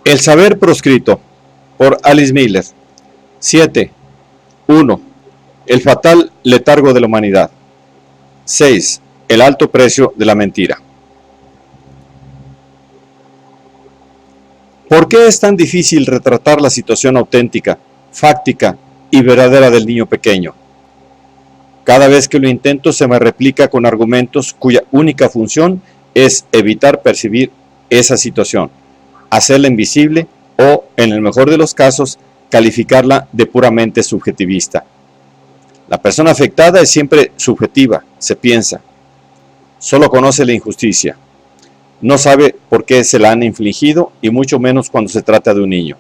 El saber proscrito, por Alice Miller. 7. 1. El fatal letargo de la humanidad. 6. El alto precio de la mentira. ¿Por qué es tan difícil retratar la situación auténtica, fáctica y verdadera del niño pequeño? Cada vez que lo intento se me replica con argumentos cuya única función es evitar percibir esa situación, hacerla invisible o, en el mejor de los casos, calificarla de puramente subjetivista. La persona afectada es siempre subjetiva, se piensa. Solo conoce la injusticia. No sabe por qué se la han infligido y mucho menos cuando se trata de un niño.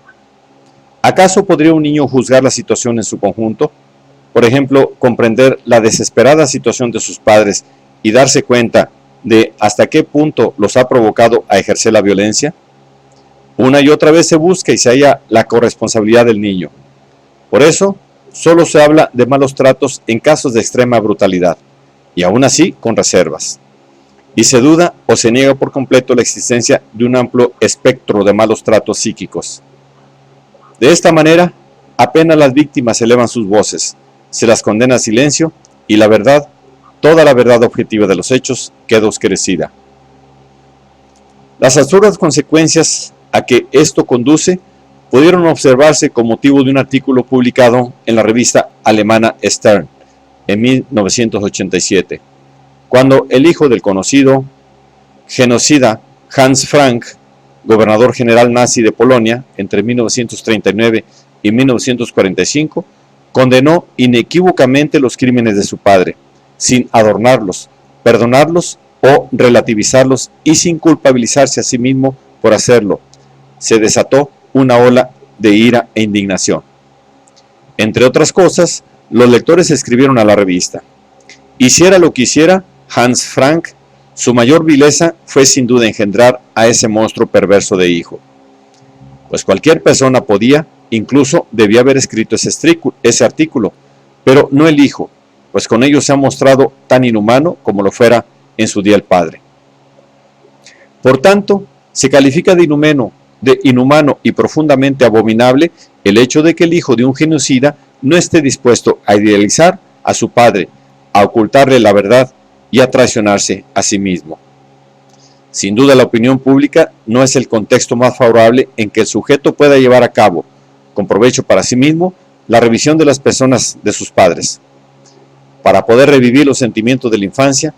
¿Acaso podría un niño juzgar la situación en su conjunto? Por ejemplo, comprender la desesperada situación de sus padres y darse cuenta de hasta qué punto los ha provocado a ejercer la violencia. Una y otra vez se busca y se halla la corresponsabilidad del niño. Por eso, solo se habla de malos tratos en casos de extrema brutalidad, y aún así con reservas. Y se duda o se niega por completo la existencia de un amplio espectro de malos tratos psíquicos. De esta manera, apenas las víctimas elevan sus voces, se las condena a silencio y la verdad, toda la verdad objetiva de los hechos, queda oscurecida. Las absurdas consecuencias a que esto conduce pudieron observarse con motivo de un artículo publicado en la revista alemana Stern en 1987, cuando el hijo del conocido genocida Hans Frank, gobernador general nazi de Polonia entre 1939 y 1945, condenó inequívocamente los crímenes de su padre, sin adornarlos, perdonarlos o relativizarlos y sin culpabilizarse a sí mismo por hacerlo. Se desató una ola de ira e indignación. Entre otras cosas, los lectores escribieron a la revista: hiciera lo que hiciera Hans Frank, su mayor vileza fue sin duda engendrar a ese monstruo perverso de hijo. Pues cualquier persona podía, incluso debía haber escrito ese artículo, pero no el hijo, pues con ello se ha mostrado tan inhumano como lo fuera en su día el padre. Por tanto, se califica de inhumano y profundamente abominable el hecho de que el hijo de un genocida no esté dispuesto a idealizar a su padre, a ocultarle la verdad y a traicionarse a sí mismo. Sin duda la opinión pública no es el contexto más favorable en que el sujeto pueda llevar a cabo, con provecho para sí mismo, la revisión de las personas de sus padres. Para poder revivir los sentimientos de la infancia,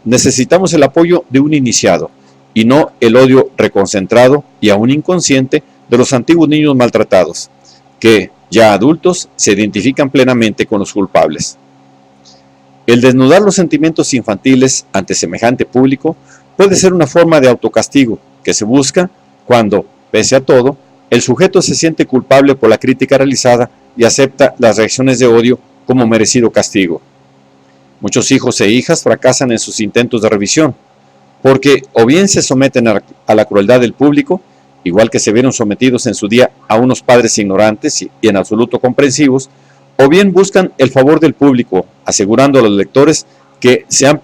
necesitamos el apoyo de un iniciado, y no el odio reconcentrado y aún inconsciente de los antiguos niños maltratados, que, ya adultos, se identifican plenamente con los culpables. El desnudar los sentimientos infantiles ante semejante público puede ser una forma de autocastigo que se busca cuando, pese a todo, el sujeto se siente culpable por la crítica realizada y acepta las reacciones de odio como merecido castigo. Muchos hijos e hijas fracasan en sus intentos de revisión, porque o bien se someten a la crueldad del público, igual que se vieron sometidos en su día a unos padres ignorantes y en absoluto comprensivos, o bien buscan el favor del público, asegurando a los lectores que se lo han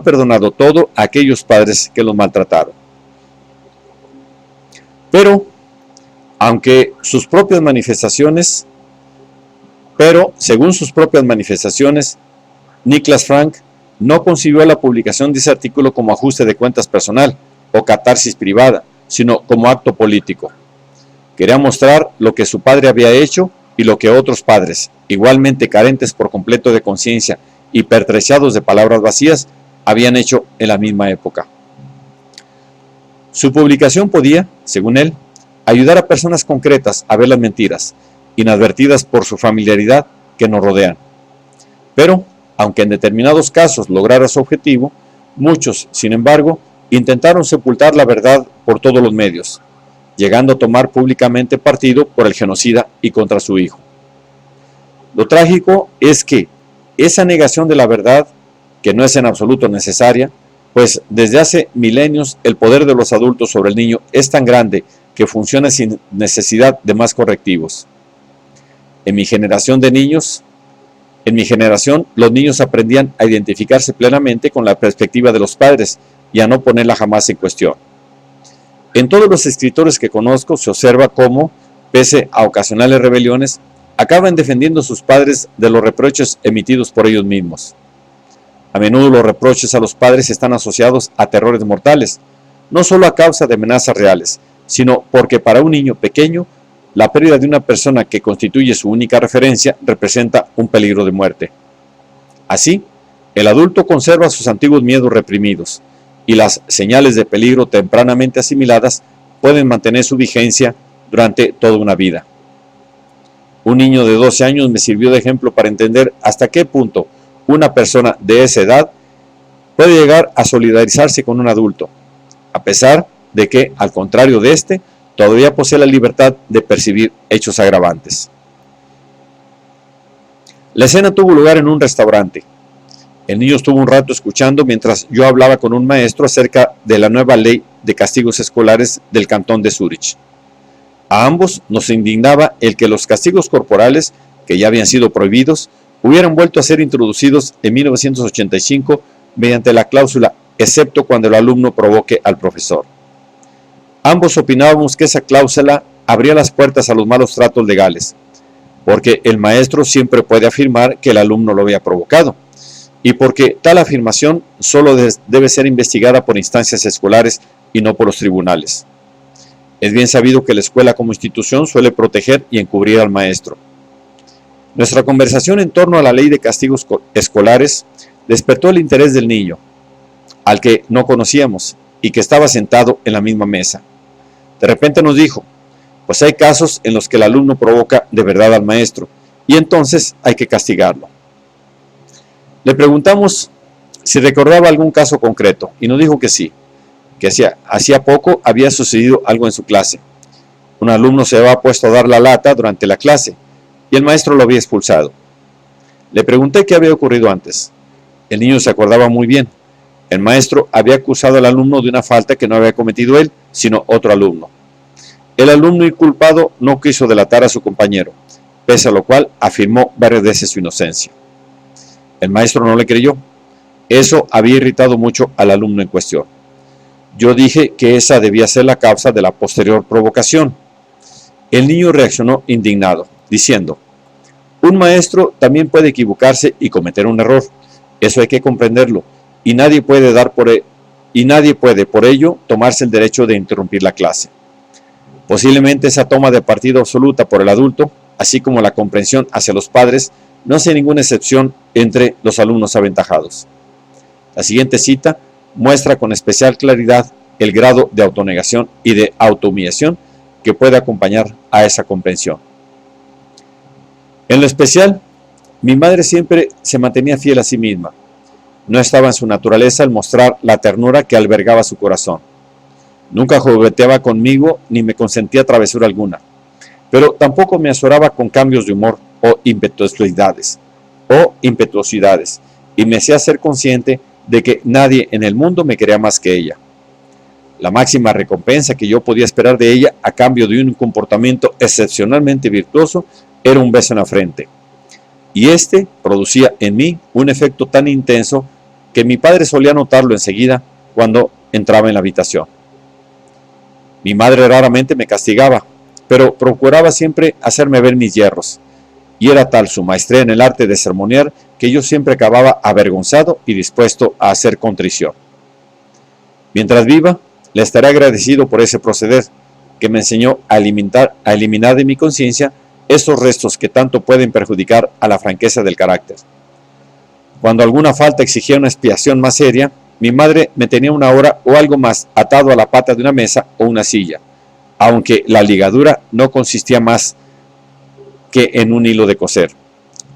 perdonado todo a aquellos padres que los maltrataron. Pero, según sus propias manifestaciones, Niklas Frank no concibió la publicación de ese artículo como ajuste de cuentas personal o catarsis privada, sino como acto político. Quería mostrar lo que su padre había hecho y lo que otros padres, igualmente carentes por completo de conciencia y pertrechos de palabras vacías, habían hecho en la misma época. Su publicación podía, según él, ayudar a personas concretas a ver las mentiras, inadvertidas por su familiaridad, que nos rodean. Pero, aunque en determinados casos lograra su objetivo, muchos, sin embargo, intentaron sepultar la verdad por todos los medios, llegando a tomar públicamente partido por el genocida y contra su hijo. Lo trágico es que esa negación de la verdad, que no es en absoluto necesaria, pues desde hace milenios el poder de los adultos sobre el niño es tan grande que funciona sin necesidad de más correctivos. En mi generación, los niños aprendían a identificarse plenamente con la perspectiva de los padres y a no ponerla jamás en cuestión. En todos los escritores que conozco se observa cómo, pese a ocasionales rebeliones, acaban defendiendo a sus padres de los reproches emitidos por ellos mismos. A menudo los reproches a los padres están asociados a terrores mortales, no solo a causa de amenazas reales, sino porque para un niño pequeño, la pérdida de una persona que constituye su única referencia representa un peligro de muerte. Así, el adulto conserva sus antiguos miedos reprimidos, y las señales de peligro tempranamente asimiladas pueden mantener su vigencia durante toda una vida. Un niño de 12 años me sirvió de ejemplo para entender hasta qué punto una persona de esa edad puede llegar a solidarizarse con un adulto, a pesar de que, al contrario de este, todavía posee la libertad de percibir hechos agravantes. La escena tuvo lugar en un restaurante. El niño estuvo un rato escuchando mientras yo hablaba con un maestro acerca de la nueva ley de castigos escolares del cantón de Zúrich. A ambos nos indignaba el que los castigos corporales, que ya habían sido prohibidos, hubieran vuelto a ser introducidos en 1985 mediante la cláusula excepto cuando el alumno provoque al profesor. Ambos opinábamos que esa cláusula abría las puertas a los malos tratos legales, porque el maestro siempre puede afirmar que el alumno lo había provocado, y porque tal afirmación solo debe ser investigada por instancias escolares y no por los tribunales. Es bien sabido que la escuela como institución suele proteger y encubrir al maestro. Nuestra conversación en torno a la ley de castigos escolares despertó el interés del niño, al que no conocíamos y que estaba sentado en la misma mesa. De repente nos dijo, pues hay casos en los que el alumno provoca de verdad al maestro y entonces hay que castigarlo. Le preguntamos si recordaba algún caso concreto y nos dijo que sí, que hacía poco había sucedido algo en su clase. Un alumno se había puesto a dar la lata durante la clase y el maestro lo había expulsado. Le pregunté qué había ocurrido antes. El niño se acordaba muy bien. El maestro había acusado al alumno de una falta que no había cometido él, sino otro alumno. El alumno inculpado no quiso delatar a su compañero, pese a lo cual afirmó varias veces su inocencia. El maestro no le creyó. Eso había irritado mucho al alumno en cuestión. Yo dije que esa debía ser la causa de la posterior provocación. El niño reaccionó indignado, diciendo, un maestro también puede equivocarse y cometer un error. Eso hay que comprenderlo, y nadie puede por ello tomarse el derecho de interrumpir la clase. Posiblemente esa toma de partido absoluta por el adulto, así como la comprensión hacia los padres, no hace ninguna excepción entre los alumnos aventajados. La siguiente cita muestra con especial claridad el grado de autonegación y de autohumillación que puede acompañar a esa comprensión. En lo especial, mi madre siempre se mantenía fiel a sí misma. No estaba en su naturaleza el mostrar la ternura que albergaba su corazón. Nunca jugueteaba conmigo ni me consentía travesura alguna, pero tampoco me azoraba con cambios de humor o impetuosidades, y me hacía ser consciente de que nadie en el mundo me quería más que ella. La máxima recompensa que yo podía esperar de ella a cambio de un comportamiento excepcionalmente virtuoso era un beso en la frente, y este producía en mí un efecto tan intenso que mi padre solía notarlo enseguida cuando entraba en la habitación. Mi madre raramente me castigaba, pero procuraba siempre hacerme ver mis yerros, y era tal su maestría en el arte de sermonear que yo siempre acababa avergonzado y dispuesto a hacer contrición. Mientras viva, le estaré agradecido por ese proceder que me enseñó a eliminar de mi conciencia esos restos que tanto pueden perjudicar a la franqueza del carácter. Cuando alguna falta exigía una expiación más seria, mi madre me tenía una hora o algo más atado a la pata de una mesa o una silla, aunque la ligadura no consistía más que en un hilo de coser.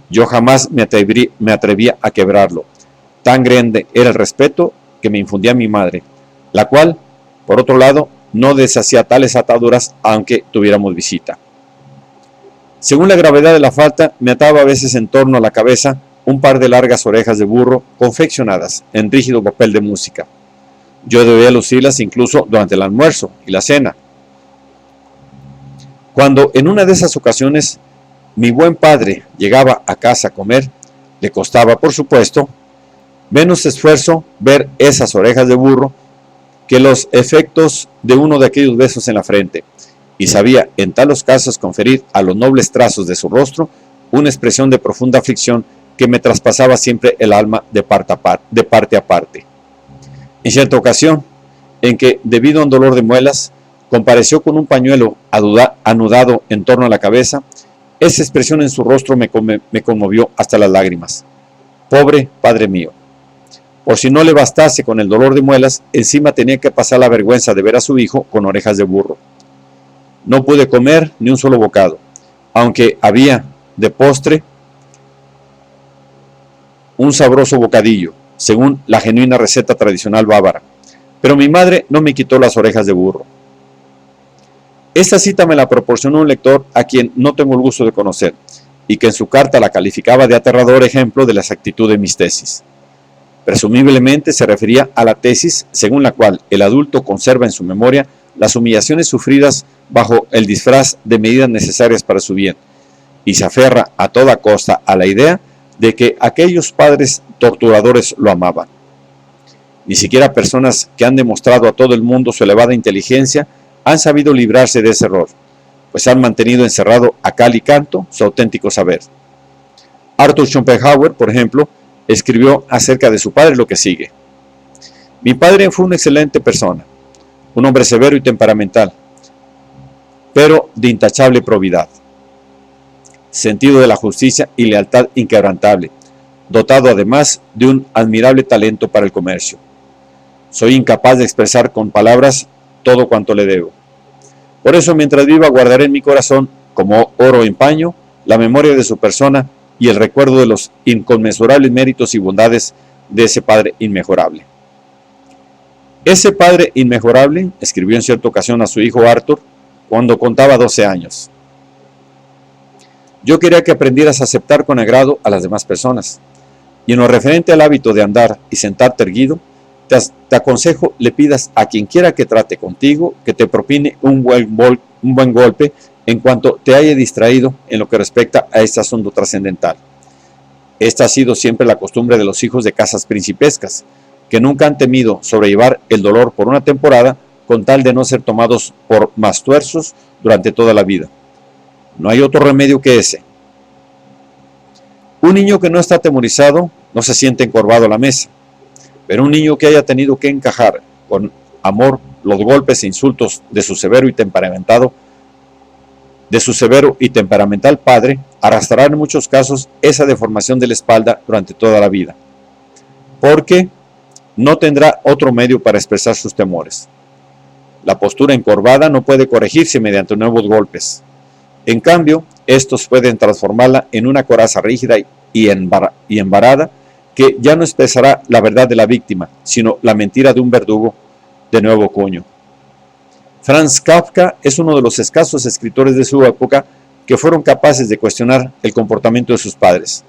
Yo jamás me atrevía a quebrarlo. Tan grande era el respeto que me infundía mi madre, la cual, por otro lado, no deshacía tales ataduras aunque tuviéramos visita. Según la gravedad de la falta, me ataba a veces en torno a la cabeza un par de largas orejas de burro confeccionadas en rígido papel de música. Yo debía lucirlas incluso durante el almuerzo y la cena. Cuando en una de esas ocasiones mi buen padre llegaba a casa a comer, le costaba, por supuesto, menos esfuerzo ver esas orejas de burro que los efectos de uno de aquellos besos en la frente, y sabía en talos casos conferir a los nobles trazos de su rostro una expresión de profunda aflicción que me traspasaba siempre el alma de parte a parte. En cierta ocasión, en que, debido a un dolor de muelas, compareció con un pañuelo anudado en torno a la cabeza, esa expresión en su rostro me conmovió hasta las lágrimas. Pobre padre mío. Por si no le bastase con el dolor de muelas, encima tenía que pasar la vergüenza de ver a su hijo con orejas de burro. No pude comer ni un solo bocado, aunque había de postre un sabroso bocadillo, según la genuina receta tradicional bávara, pero mi madre no me quitó las orejas de burro. Esta cita me la proporcionó un lector a quien no tengo el gusto de conocer, y que en su carta la calificaba de aterrador ejemplo de la exactitud de mis tesis. Presumiblemente se refería a la tesis según la cual el adulto conserva en su memoria las humillaciones sufridas bajo el disfraz de medidas necesarias para su bien, y se aferra a toda costa a la idea de que aquellos padres torturadores lo amaban. Ni siquiera personas que han demostrado a todo el mundo su elevada inteligencia han sabido librarse de ese error, pues han mantenido encerrado a cal y canto su auténtico saber. Arthur Schopenhauer, por ejemplo, escribió acerca de su padre lo que sigue. Mi padre fue una excelente persona, un hombre severo y temperamental, pero de intachable probidad, sentido de la justicia y lealtad inquebrantable, dotado además de un admirable talento para el comercio. Soy incapaz de expresar con palabras todo cuanto le debo. Por eso, mientras viva, guardaré en mi corazón, como oro en paño, la memoria de su persona y el recuerdo de los inconmensurables méritos y bondades de ese padre inmejorable. Ese padre inmejorable escribió en cierta ocasión a su hijo Arthur cuando contaba 12 años. Yo quería que aprendieras a aceptar con agrado a las demás personas, y en lo referente al hábito de andar y sentarte erguido, te aconsejo le pidas a quien quiera que trate contigo que te propine un buen golpe en cuanto te haya distraído en lo que respecta a este asunto trascendental. Esta ha sido siempre la costumbre de los hijos de casas principescas, que nunca han temido sobrellevar el dolor por una temporada con tal de no ser tomados por mastuerzos durante toda la vida. No hay otro remedio que ese. Un niño que no está atemorizado no se siente encorvado a la mesa, pero un niño que haya tenido que encajar con amor los golpes e insultos de su severo y temperamental padre, arrastrará en muchos casos esa deformación de la espalda durante toda la vida, porque no tendrá otro medio para expresar sus temores. La postura encorvada no puede corregirse mediante nuevos golpes. En cambio, estos pueden transformarla en una coraza rígida y embarada que ya no expresará la verdad de la víctima, sino la mentira de un verdugo de nuevo cuño. Franz Kafka es uno de los escasos escritores de su época que fueron capaces de cuestionar el comportamiento de sus padres.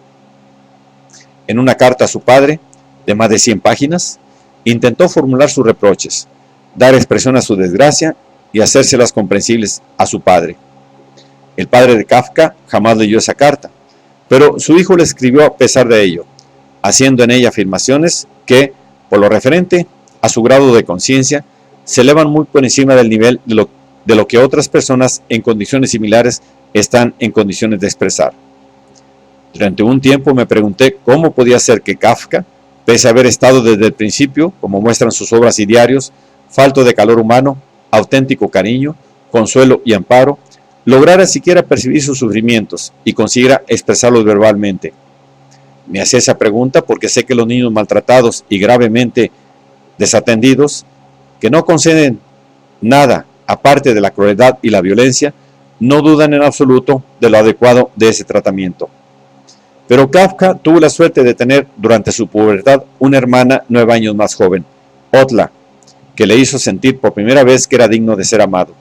En una carta a su padre, de más de 100 páginas, intentó formular sus reproches, dar expresión a su desgracia y hacérselas comprensibles a su padre. El padre de Kafka jamás leyó esa carta, pero su hijo le escribió a pesar de ello, haciendo en ella afirmaciones que, por lo referente a su grado de conciencia, se elevan muy por encima del nivel de lo que otras personas en condiciones similares están en condiciones de expresar. Durante un tiempo me pregunté cómo podía ser que Kafka, pese a haber estado desde el principio, como muestran sus obras y diarios, falto de calor humano, auténtico cariño, consuelo y amparo, lograra siquiera percibir sus sufrimientos y consiguiera expresarlos verbalmente. Me hacía esa pregunta porque sé que los niños maltratados y gravemente desatendidos, que no conceden nada aparte de la crueldad y la violencia, no dudan en absoluto de lo adecuado de ese tratamiento. Pero Kafka tuvo la suerte de tener durante su pubertad una hermana 9 años más joven, Otla, que le hizo sentir por primera vez que era digno de ser amado.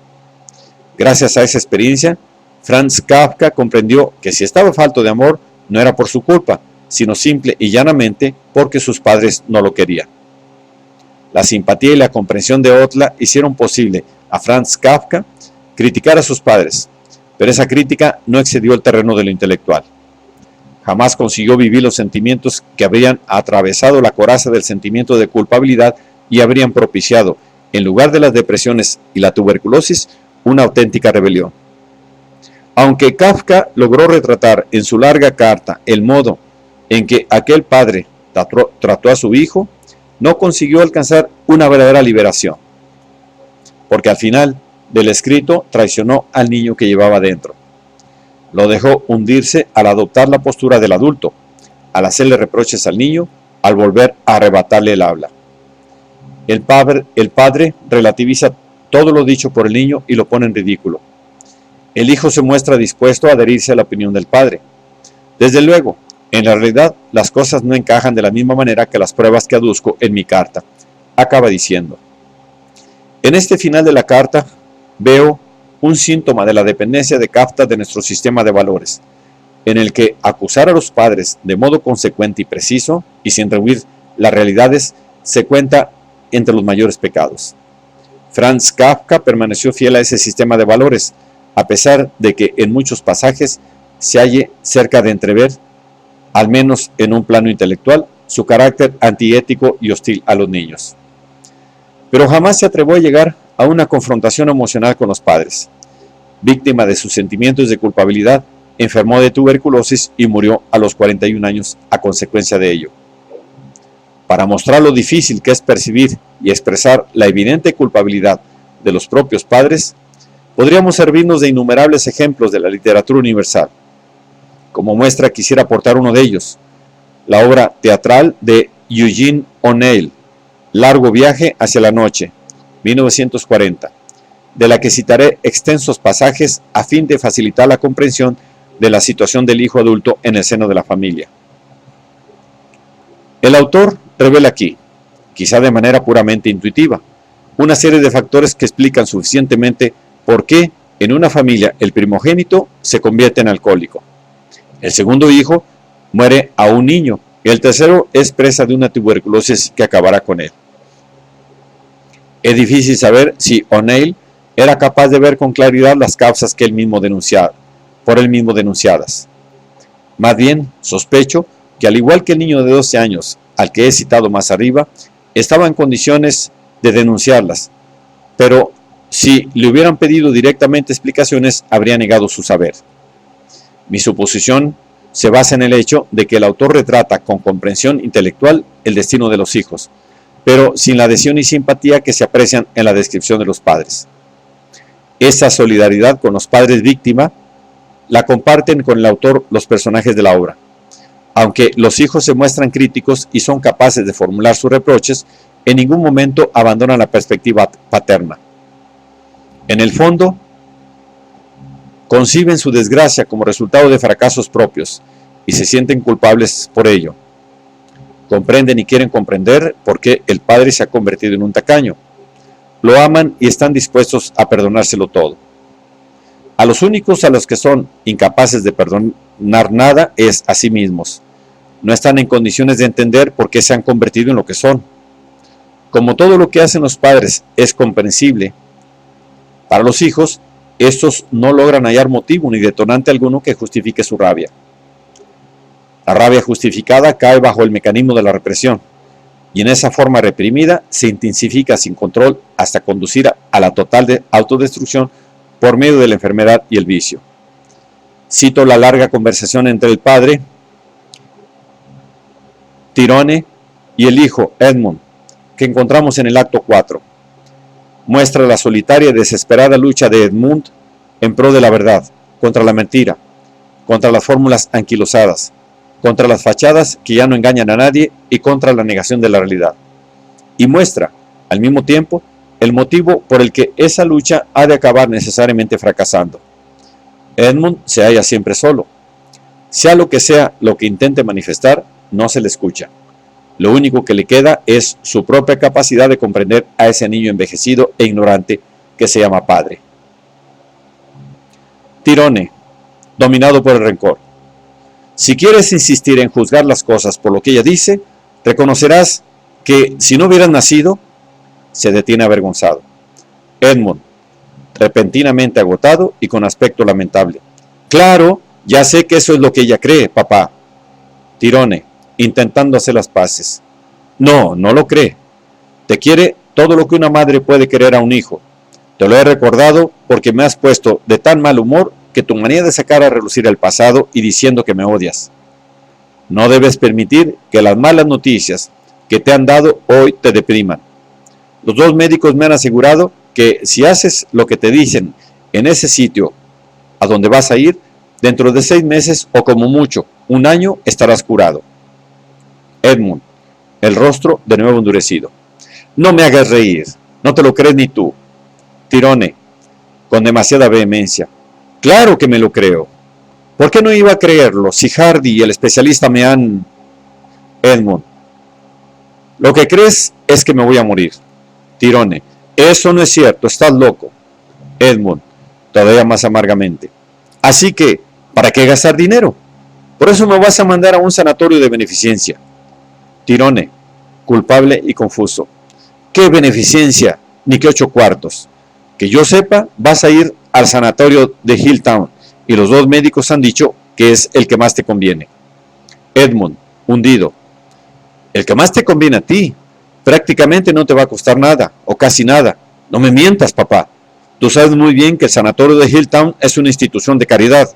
Gracias a esa experiencia, Franz Kafka comprendió que si estaba falto de amor, no era por su culpa, sino simple y llanamente porque sus padres no lo querían. La simpatía y la comprensión de Otla hicieron posible a Franz Kafka criticar a sus padres, pero esa crítica no excedió el terreno de lo intelectual. Jamás consiguió vivir los sentimientos que habrían atravesado la coraza del sentimiento de culpabilidad y habrían propiciado en lugar de las depresiones y la tuberculosis, una auténtica rebelión. Aunque Kafka logró retratar en su larga carta el modo en que aquel padre trató a su hijo, no consiguió alcanzar una verdadera liberación, porque al final del escrito traicionó al niño que llevaba dentro. Lo dejó hundirse al adoptar la postura del adulto, al hacerle reproches al niño, al volver a arrebatarle el habla. El padre relativiza todo lo dicho por el niño y lo pone en ridículo. El hijo se muestra dispuesto a adherirse a la opinión del padre. Desde luego, en la realidad, las cosas no encajan de la misma manera que las pruebas que aduzco en mi carta, acaba diciendo. En este final de la carta veo un síntoma de la dependencia de Kafka de nuestro sistema de valores, en el que acusar a los padres de modo consecuente y preciso, y sin rehuir las realidades, se cuenta entre los mayores pecados. Franz Kafka permaneció fiel a ese sistema de valores, a pesar de que en muchos pasajes se halle cerca de entrever, al menos en un plano intelectual, su carácter antiético y hostil a los niños. Pero jamás se atrevió a llegar a una confrontación emocional con los padres. Víctima de sus sentimientos de culpabilidad, enfermó de tuberculosis y murió a los 41 años a consecuencia de ello. Para mostrar lo difícil que es percibir y expresar la evidente culpabilidad de los propios padres, podríamos servirnos de innumerables ejemplos de la literatura universal. Como muestra quisiera aportar uno de ellos, la obra teatral de Eugene O'Neill, Largo viaje hacia la noche, 1940, de la que citaré extensos pasajes a fin de facilitar la comprensión de la situación del hijo adulto en el seno de la familia. El autor revela aquí, quizá de manera puramente intuitiva, una serie de factores que explican suficientemente por qué en una familia el primogénito se convierte en alcohólico. El segundo hijo muere a un niño y el tercero es presa de una tuberculosis que acabará con él. Es difícil saber si O'Neill era capaz de ver con claridad las causas que él mismo denunciadas. Más bien, sospecho que al igual que el niño de 12 años, al que he citado más arriba, estaba en condiciones de denunciarlas, pero si le hubieran pedido directamente explicaciones, habría negado su saber. Mi suposición se basa en el hecho de que el autor retrata con comprensión intelectual el destino de los hijos, pero sin la adhesión y simpatía que se aprecian en la descripción de los padres. Esa solidaridad con los padres víctima la comparten con el autor los personajes de la obra. Aunque los hijos se muestran críticos y son capaces de formular sus reproches, en ningún momento abandonan la perspectiva paterna. En el fondo, conciben su desgracia como resultado de fracasos propios y se sienten culpables por ello. Comprenden y quieren comprender por qué el padre se ha convertido en un tacaño. Lo aman y están dispuestos a perdonárselo todo. A los únicos a los que son incapaces de perdonar nada es a sí mismos. No están en condiciones de entender por qué se han convertido en lo que son. Como todo lo que hacen los padres es comprensible, para los hijos, estos no logran hallar motivo ni detonante alguno que justifique su rabia. La rabia justificada cae bajo el mecanismo de la represión, y en esa forma reprimida se intensifica sin control hasta conducir a la total autodestrucción por medio de la enfermedad y el vicio. Cito la larga conversación entre el padre, Tirone, y el hijo, Edmund, que encontramos en el acto 4. Muestra la solitaria y desesperada lucha de Edmund en pro de la verdad, contra la mentira, contra las fórmulas anquilosadas, contra las fachadas que ya no engañan a nadie y contra la negación de la realidad. Y muestra, al mismo tiempo, el motivo por el que esa lucha ha de acabar necesariamente fracasando. Edmund se halla siempre solo. Sea lo que intente manifestar, no se le escucha. Lo único que le queda es su propia capacidad de comprender a ese niño envejecido e ignorante que se llama padre. Tirone, dominado por el rencor. Si quieres insistir en juzgar las cosas por lo que ella dice, reconocerás que si no hubieras nacido, se detiene avergonzado. Edmund, repentinamente agotado y con aspecto lamentable. Claro, ya sé que eso es lo que ella cree, papá. Tirone, intentando hacer las paces. No, no lo cree. Te quiere todo lo que una madre puede querer a un hijo. Te lo he recordado porque me has puesto de tan mal humor que tu manía de sacar a relucir el pasado y diciendo que me odias. No debes permitir que las malas noticias que te han dado hoy te depriman. Los dos médicos me han asegurado que si haces lo que te dicen en ese sitio a donde vas a ir, dentro de 6 meses o como mucho, 1 año, estarás curado. Edmund, el rostro de nuevo endurecido. No me hagas reír, no te lo crees ni tú. Tirone, con demasiada vehemencia. Claro que me lo creo. ¿Por qué no iba a creerlo si Hardy y el especialista me han... Edmund, lo que crees es que me voy a morir. Tirone, eso no es cierto, estás loco. Edmund, todavía más amargamente. Así que, ¿para qué gastar dinero? Por eso me vas a mandar a un sanatorio de beneficencia. Tirone, culpable y confuso. ¿Qué beneficencia? Ni que 8 cuartos. Que yo sepa, vas a ir al sanatorio de Hilltown y los dos médicos han dicho que es el que más te conviene. Edmund, hundido. El que más te conviene a ti. Prácticamente no te va a costar nada, o casi nada. No me mientas, papá. Tú sabes muy bien que el sanatorio de Hilltown es una institución de caridad.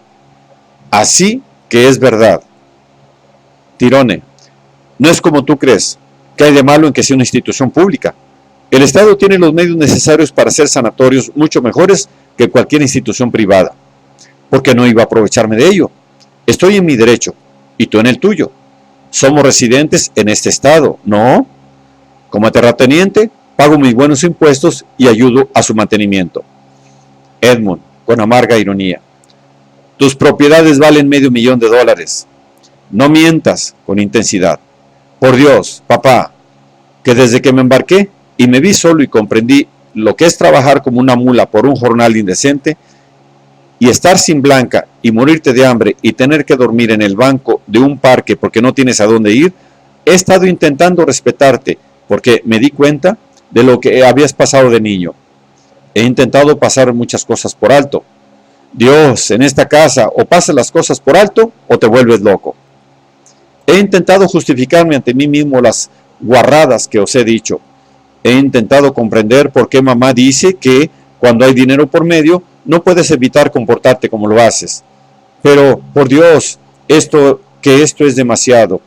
Así que es verdad. Tirone, no es como tú crees. ¿Qué hay de malo en que sea una institución pública? El Estado tiene los medios necesarios para hacer sanatorios mucho mejores que cualquier institución privada. ¿Por qué no iba a aprovecharme de ello? Estoy en mi derecho, y tú en el tuyo. Somos residentes en este estado, ¿no? Como terrateniente, pago mis buenos impuestos y ayudo a su mantenimiento. Edmund, con amarga ironía. Tus propiedades valen $500,000. No mientas, con intensidad. Por Dios, papá, que desde que me embarqué y me vi solo y comprendí lo que es trabajar como una mula por un jornal indecente y estar sin blanca y morirte de hambre y tener que dormir en el banco de un parque porque no tienes a dónde ir, he estado intentando respetarte porque me di cuenta de lo que habías pasado de niño. He intentado pasar muchas cosas por alto. Dios, en esta casa o pasas las cosas por alto o te vuelves loco. He intentado justificarme ante mí mismo las guarradas que os he dicho. He intentado comprender por qué mamá dice que cuando hay dinero por medio no puedes evitar comportarte como lo haces. Pero, por Dios, esto es demasiado.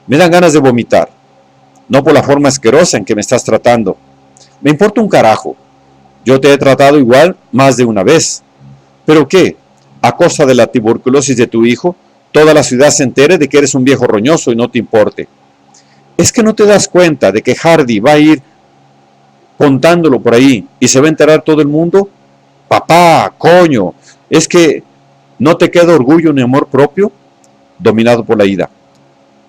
Me dan ganas de vomitar. No por la forma asquerosa en que me estás tratando. Me importa un carajo. Yo te he tratado igual más de una vez. ¿Pero qué? A costa de la tuberculosis de tu hijo, toda la ciudad se entere de que eres un viejo roñoso y no te importe. ¿Es que no te das cuenta de que Hardy va a ir contándolo por ahí y se va a enterar todo el mundo? Papá, coño, ¿es que no te queda orgullo ni amor propio? Dominado por la ira.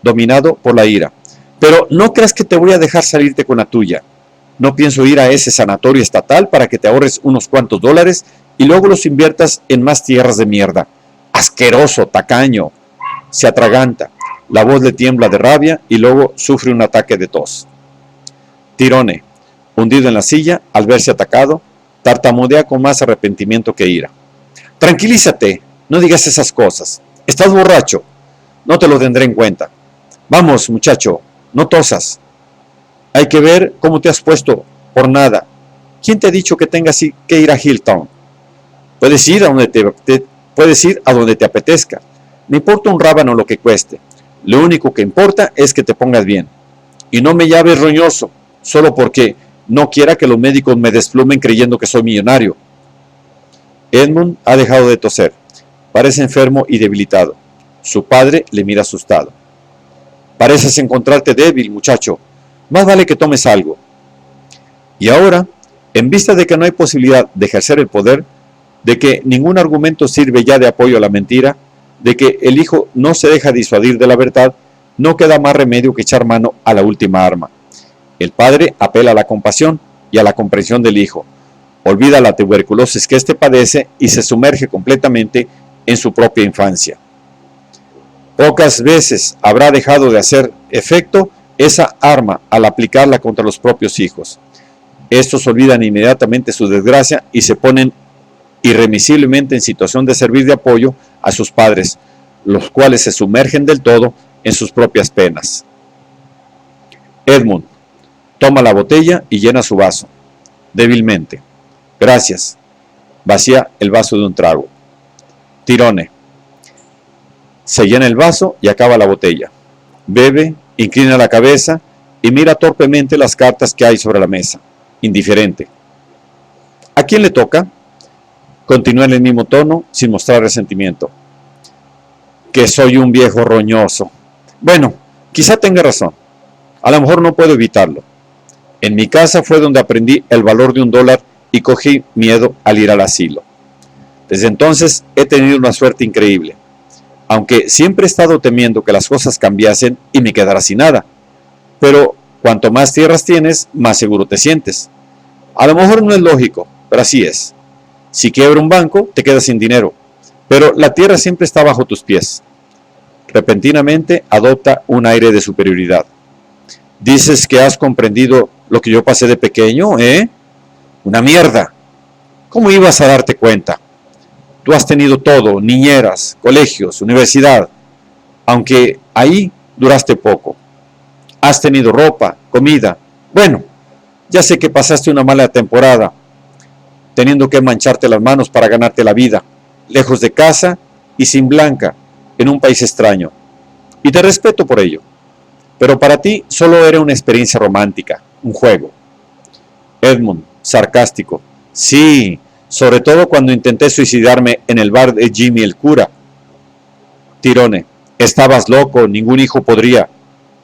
Dominado por la ira. Pero no creas que te voy a dejar salirte con la tuya. No pienso ir a ese sanatorio estatal para que te ahorres unos cuantos dólares y luego los inviertas en más tierras de mierda. Asqueroso, tacaño. Se atraganta. La voz le tiembla de rabia y luego sufre un ataque de tos. Tirone, hundido en la silla, al verse atacado, tartamudea con más arrepentimiento que ira. Tranquilízate, no digas esas cosas. Estás borracho. No te lo tendré en cuenta. Vamos, muchacho, no tosas. Hay que ver cómo te has puesto por nada. ¿Quién te ha dicho que tengas que ir a Hilltown? Puedes ir a donde te apetezca. Me importa un rábano lo que cueste. Lo único que importa es que te pongas bien. Y no me llames roñoso, solo porque no quiera que los médicos me desplumen creyendo que soy millonario. Edmund ha dejado de toser. Parece enfermo y debilitado. Su padre le mira asustado. Pareces encontrarte débil, muchacho. Más vale que tomes algo. Y ahora, en vista de que no hay posibilidad de ejercer el poder, de que ningún argumento sirve ya de apoyo a la mentira, de que el hijo no se deja disuadir de la verdad, no queda más remedio que echar mano a la última arma. El padre apela a la compasión y a la comprensión del hijo, olvida la tuberculosis que éste padece y se sumerge completamente en su propia infancia. Pocas veces habrá dejado de hacer efecto esa arma al aplicarla contra los propios hijos. Estos olvidan inmediatamente su desgracia y se ponen irremisiblemente en situación de servir de apoyo a sus padres, los cuales se sumergen del todo en sus propias penas. Edmund, Toma la botella y llena su vaso, débilmente. Gracias. Vacía el vaso de un trago. Tirone. Se llena el vaso y acaba la botella. Bebe, inclina la cabeza y mira torpemente las cartas que hay sobre la mesa, indiferente. ¿A quién le toca? Continúa en el mismo tono, sin mostrar resentimiento. Que soy un viejo roñoso. Bueno, quizá tenga razón. A lo mejor no puedo evitarlo. En mi casa fue donde aprendí el valor de $1 y cogí miedo al ir al asilo. Desde entonces he tenido una suerte increíble, aunque siempre he estado temiendo que las cosas cambiasen y me quedara sin nada. Pero cuanto más tierras tienes, más seguro te sientes. A lo mejor no es lógico, pero así es. Si quiebra un banco, te quedas sin dinero, pero la tierra siempre está bajo tus pies. Repentinamente adopta un aire de superioridad. Dices que has comprendido lo que yo pasé de pequeño, ¿eh? Una mierda. ¿Cómo ibas a darte cuenta? Tú has tenido todo, niñeras, colegios, universidad, aunque ahí duraste poco. Has tenido ropa, comida. Bueno, ya sé que pasaste una mala temporada, teniendo que mancharte las manos para ganarte la vida, lejos de casa y sin blanca, en un país extraño. Y te respeto por ello. Pero para ti solo era una experiencia romántica, un juego. Edmund, sarcástico. Sí, sobre todo cuando intenté suicidarme en el bar de Jimmy el cura. Tirone, estabas loco, ningún hijo podría.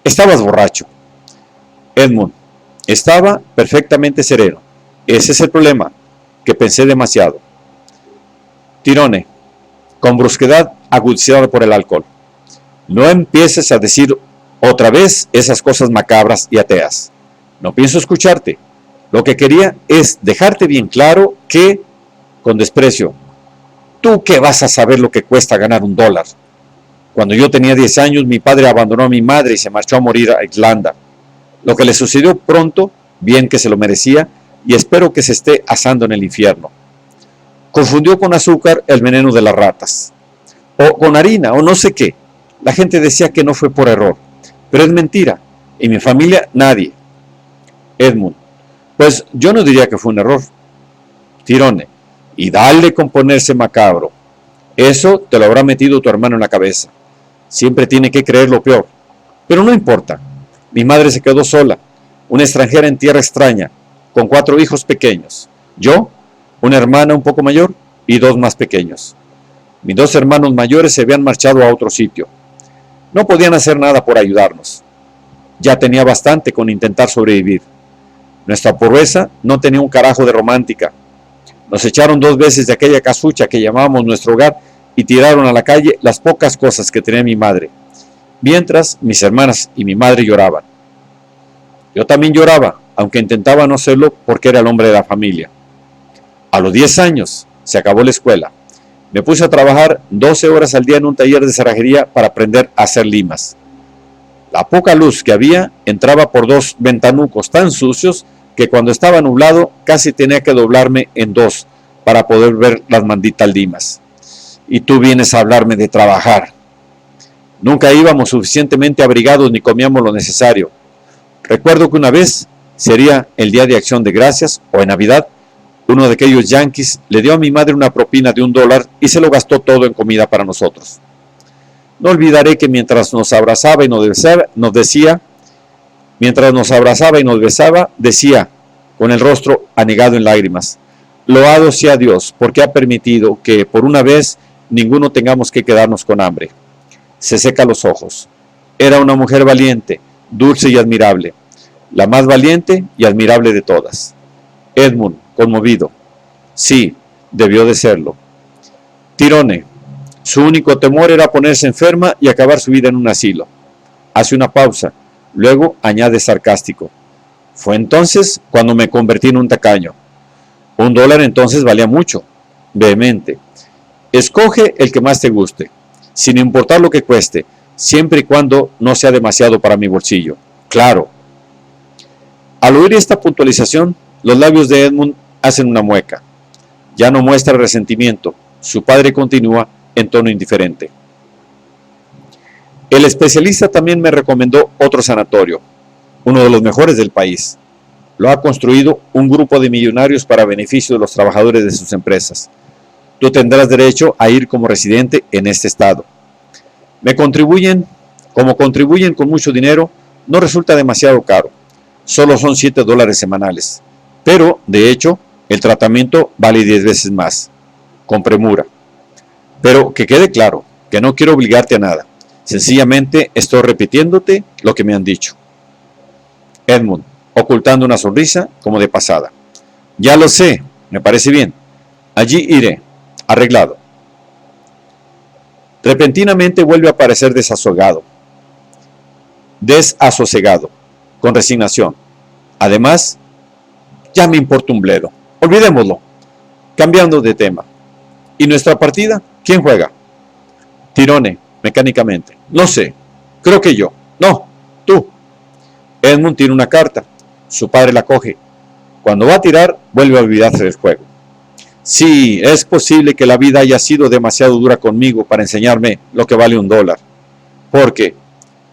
Estabas borracho. Edmund, estaba perfectamente sereno. Ese es el problema, que pensé demasiado. Tirone, con brusquedad agudizada por el alcohol. No empieces a decir otra vez esas cosas macabras y ateas. No pienso escucharte. Lo que quería es dejarte bien claro que, con desprecio, ¿tú qué vas a saber lo que cuesta ganar $1? Cuando yo tenía 10 años, mi padre abandonó a mi madre y se marchó a morir a Irlanda. Lo que le sucedió pronto, bien que se lo merecía, y espero que se esté asando en el infierno. Confundió con azúcar el veneno de las ratas, o con harina, o no sé qué. La gente decía que no fue por error, pero es mentira. En mi familia, nadie. Edmund, pues yo no diría que fue un error. Tirone, y dale con ponerse macabro. Eso te lo habrá metido tu hermano en la cabeza. Siempre tiene que creer lo peor. Pero no importa. Mi madre se quedó sola, una extranjera en tierra extraña, con 4 hijos pequeños. Yo, una hermana un poco mayor y 2 más pequeños. Mis 2 hermanos mayores se habían marchado a otro sitio. No podían hacer nada por ayudarnos. Ya tenía bastante con intentar sobrevivir. Nuestra pobreza no tenía un carajo de romántica. Nos echaron 2 veces de aquella casucha que llamábamos nuestro hogar y tiraron a la calle las pocas cosas que tenía mi madre, mientras mis hermanas y mi madre lloraban. Yo también lloraba, aunque intentaba no hacerlo porque era el hombre de la familia. A los 10 años se acabó la escuela. Me puse a trabajar 12 horas al día en un taller de cerrajería para aprender a hacer limas. La poca luz que había entraba por 2 ventanucos tan sucios que cuando estaba nublado casi tenía que doblarme en 2 para poder ver las malditas limas. Y tú vienes a hablarme de trabajar. Nunca íbamos suficientemente abrigados ni comíamos lo necesario. Recuerdo que una vez, sería el Día de Acción de Gracias o en Navidad, uno de aquellos yanquis le dio a mi madre una propina de $1 y se lo gastó todo en comida para nosotros. No olvidaré que mientras nos abrazaba y nos besaba, decía, con el rostro anegado en lágrimas: loado sea Dios, porque ha permitido que por una vez ninguno tengamos que quedarnos con hambre. Se seca los ojos. Era una mujer valiente, dulce y admirable, la más valiente y admirable de todas. Edmund, conmovido. Sí, debió de serlo. Tirone. Su único temor era ponerse enferma y acabar su vida en un asilo. Hace una pausa, luego añade sarcástico: fue entonces cuando me convertí en un tacaño. $1 entonces valía mucho. Vehemente: escoge el que más te guste, sin importar lo que cueste, siempre y cuando no sea demasiado para mi bolsillo. Claro. Al oír esta puntualización, los labios de Edmund hacen una mueca. Ya no muestra resentimiento. Su padre continúa en tono indiferente: el especialista también me recomendó otro sanatorio. uno de los mejores del país. Lo ha construido un grupo de millonarios para beneficio de los trabajadores de sus empresas. Tú tendrás derecho a ir como residente en este estado. Como contribuyen con mucho dinero, no resulta demasiado caro. Solo son $7 semanales. Pero, de hecho, el tratamiento vale 10 veces más. Con premura. Pero que quede claro, que no quiero obligarte a nada. Sencillamente estoy repitiéndote lo que me han dicho. Edmund, ocultando una sonrisa como de pasada. Ya lo sé, me parece bien. Allí iré, arreglado. Repentinamente vuelve a parecer desasosegado, con resignación. Además, ya me importa un bledo. Olvidémoslo. Cambiando de tema. ¿Y nuestra partida? ¿Quién juega? Tirone, mecánicamente. No sé. Creo que yo. No, tú. Edmund tiene una carta. Su padre la coge. Cuando va a tirar, vuelve a olvidarse del juego. Sí, es posible que la vida haya sido demasiado dura conmigo para enseñarme lo que vale $1. Porque,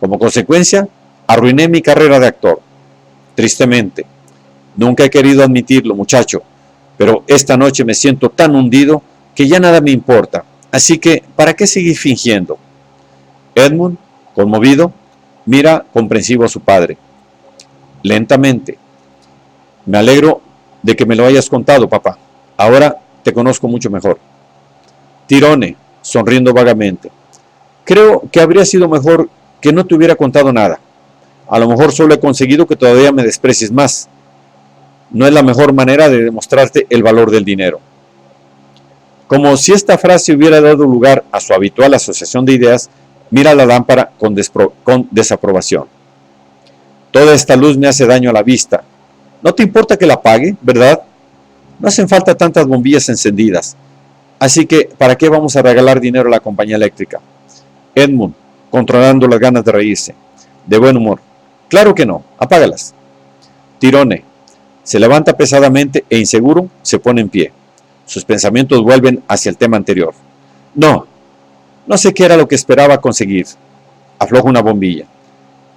como consecuencia, arruiné mi carrera de actor. Tristemente. Nunca he querido admitirlo, muchacho, pero esta noche me siento tan hundido que ya nada me importa. Así que, ¿para qué seguir fingiendo? Edmund, conmovido, mira comprensivo a su padre. Lentamente. Me alegro de que me lo hayas contado, papá. Ahora te conozco mucho mejor. Tirone, sonriendo vagamente. Creo que habría sido mejor que no te hubiera contado nada. A lo mejor solo he conseguido que todavía me desprecies más. No es la mejor manera de demostrarte el valor del dinero. Como si esta frase hubiera dado lugar a su habitual asociación de ideas, mira la lámpara con desaprobación. Toda esta luz me hace daño a la vista. ¿No te importa que la apague, verdad? No hacen falta tantas bombillas encendidas. Así que, ¿para qué vamos a regalar dinero a la compañía eléctrica? Edmund, controlando las ganas de reírse. De buen humor. Claro que no, apágalas. Tirone, se levanta pesadamente e inseguro, se pone en pie. Sus pensamientos vuelven hacia el tema anterior. No sé qué era lo que esperaba conseguir. Afloja una bombilla.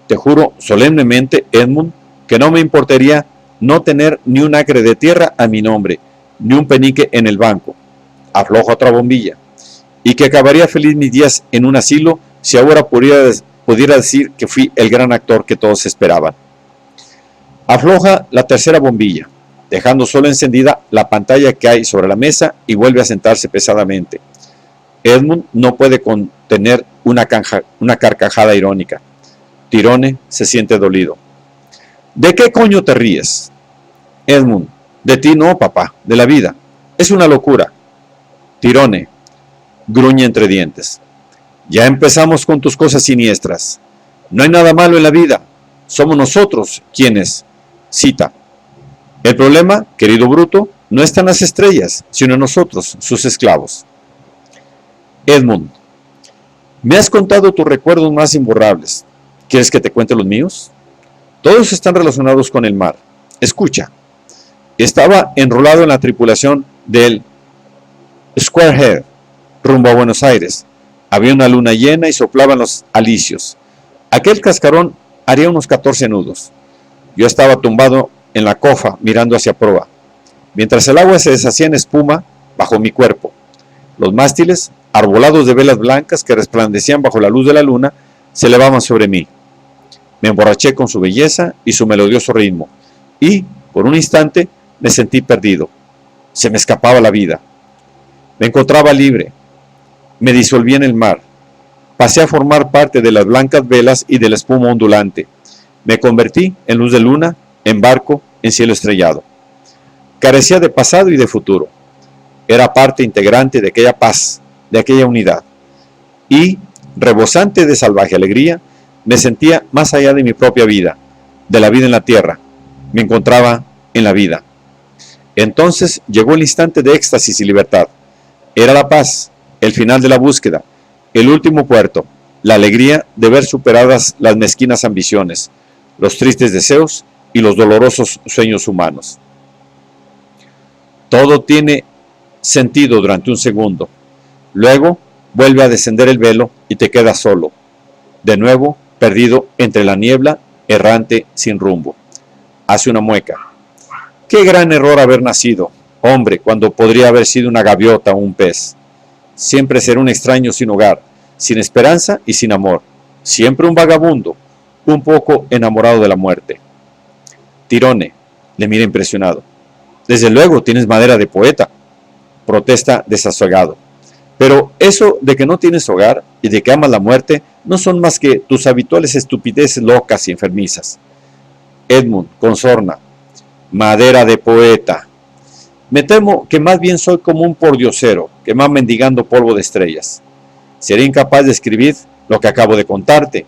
Te juro solemnemente, Edmund, que no me importaría no tener ni un acre de tierra a mi nombre, ni un penique en el banco. Afloja otra bombilla. Y que acabaría feliz mis días en un asilo si ahora pudiera decir que fui el gran actor que todos esperaban. Afloja la tercera bombilla, dejando solo encendida la pantalla que hay sobre la mesa y vuelve a sentarse pesadamente. Edmund no puede contener una carcajada irónica. Tirone se siente dolido. ¿De qué coño te ríes? Edmund, de ti no, papá, de la vida. Es una locura. Tirone, gruñe entre dientes. Ya empezamos con tus cosas siniestras. No hay nada malo en la vida. Somos nosotros quienes... Cita. El problema, querido bruto, no están las estrellas, sino nosotros, sus esclavos. Edmund, me has contado tus recuerdos más imborrables. ¿Quieres que te cuente los míos? Todos están relacionados con el mar. Escucha. Estaba enrolado en la tripulación del Squarehead, rumbo a Buenos Aires. Había una luna llena y soplaban los alisios. Aquel cascarón haría unos 14 nudos. Yo estaba tumbado en la cofa mirando hacia proa, mientras el agua se deshacía en espuma bajo mi cuerpo. Los mástiles, arbolados de velas blancas que resplandecían bajo la luz de la luna, se elevaban sobre mí. Me emborraché con su belleza y su melodioso ritmo, y, por un instante, me sentí perdido. Se me escapaba la vida. Me encontraba libre. Me disolví en el mar. Pasé a formar parte de las blancas velas y de la espuma ondulante. Me convertí en luz de luna, en barco, en cielo estrellado. Carecía de pasado y de futuro. Era parte integrante de aquella paz, de aquella unidad. Y, rebosante de salvaje alegría, me sentía más allá de mi propia vida, de la vida en la tierra. Me encontraba en la vida. Entonces llegó el instante de éxtasis y libertad. Era la paz, el final de la búsqueda, el último puerto, la alegría de ver superadas las mezquinas ambiciones, los tristes deseos y los dolorosos sueños humanos. Todo tiene sentido durante un segundo. Luego vuelve a descender el velo y te quedas solo, de nuevo perdido entre la niebla errante sin rumbo. Hace una mueca. Qué gran error haber nacido, hombre, cuando podría haber sido una gaviota o un pez. Siempre seré un extraño sin hogar, sin esperanza y sin amor. Siempre un vagabundo, un poco enamorado de la muerte. Tirone le mira impresionado. Desde luego tienes madera de poeta, protesta desasosegado. Pero eso de que no tienes hogar y de que amas la muerte no son más que tus habituales estupideces locas y enfermizas. Edmund, con sorna. Madera de poeta. Me temo que más bien soy como un pordiosero que va mendigando polvo de estrellas. Seré incapaz de escribir lo que acabo de contarte.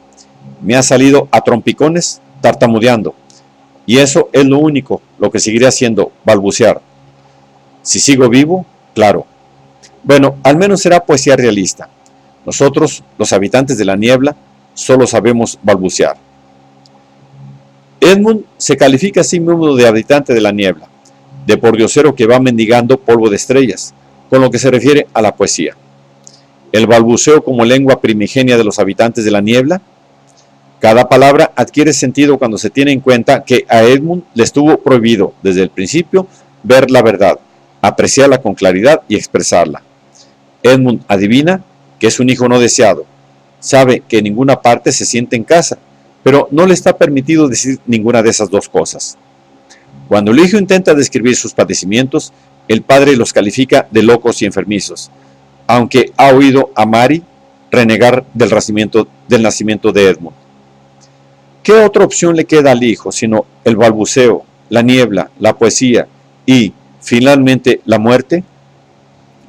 Me ha salido a trompicones tartamudeando. Y eso es lo único, lo que seguiré haciendo, balbucear. Si sigo vivo, claro. Bueno, al menos será poesía realista. Nosotros, los habitantes de la niebla, solo sabemos balbucear. Edmund se califica a sí mismo de habitante de la niebla, de pordiosero que va mendigando polvo de estrellas, con lo que se refiere a la poesía. El balbuceo como lengua primigenia de los habitantes de la niebla. Cada palabra adquiere sentido cuando se tiene en cuenta que a Edmund le estuvo prohibido desde el principio ver la verdad, apreciarla con claridad y expresarla. Edmund adivina que es un hijo no deseado, sabe que en ninguna parte se siente en casa, pero no le está permitido decir ninguna de esas dos cosas. Cuando el hijo intenta describir sus padecimientos, el padre los califica de locos y enfermizos, aunque ha oído a Mary renegar del nacimiento de Edmund. ¿Qué otra opción le queda al hijo sino el balbuceo, la niebla, la poesía y, finalmente, la muerte?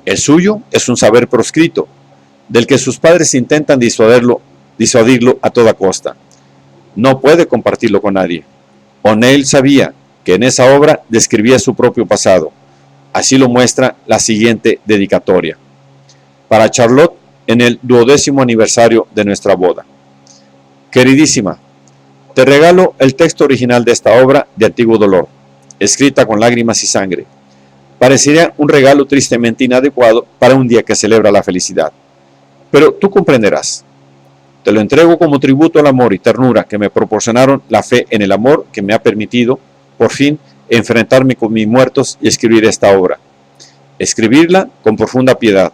El suyo es un saber proscrito, del que sus padres intentan disuadirlo a toda costa. No puede compartirlo con nadie. O'Neill sabía que en esa obra describía su propio pasado. Así lo muestra la siguiente dedicatoria. Para Charlotte, en el 12º aniversario de nuestra boda. Queridísima, te regalo el texto original de esta obra de antiguo dolor, escrita con lágrimas y sangre. Parecería un regalo tristemente inadecuado para un día que celebra la felicidad. Pero tú comprenderás. Te lo entrego como tributo al amor y ternura que me proporcionaron la fe en el amor que me ha permitido, por fin, enfrentarme con mis muertos y escribir esta obra. Escribirla con profunda piedad,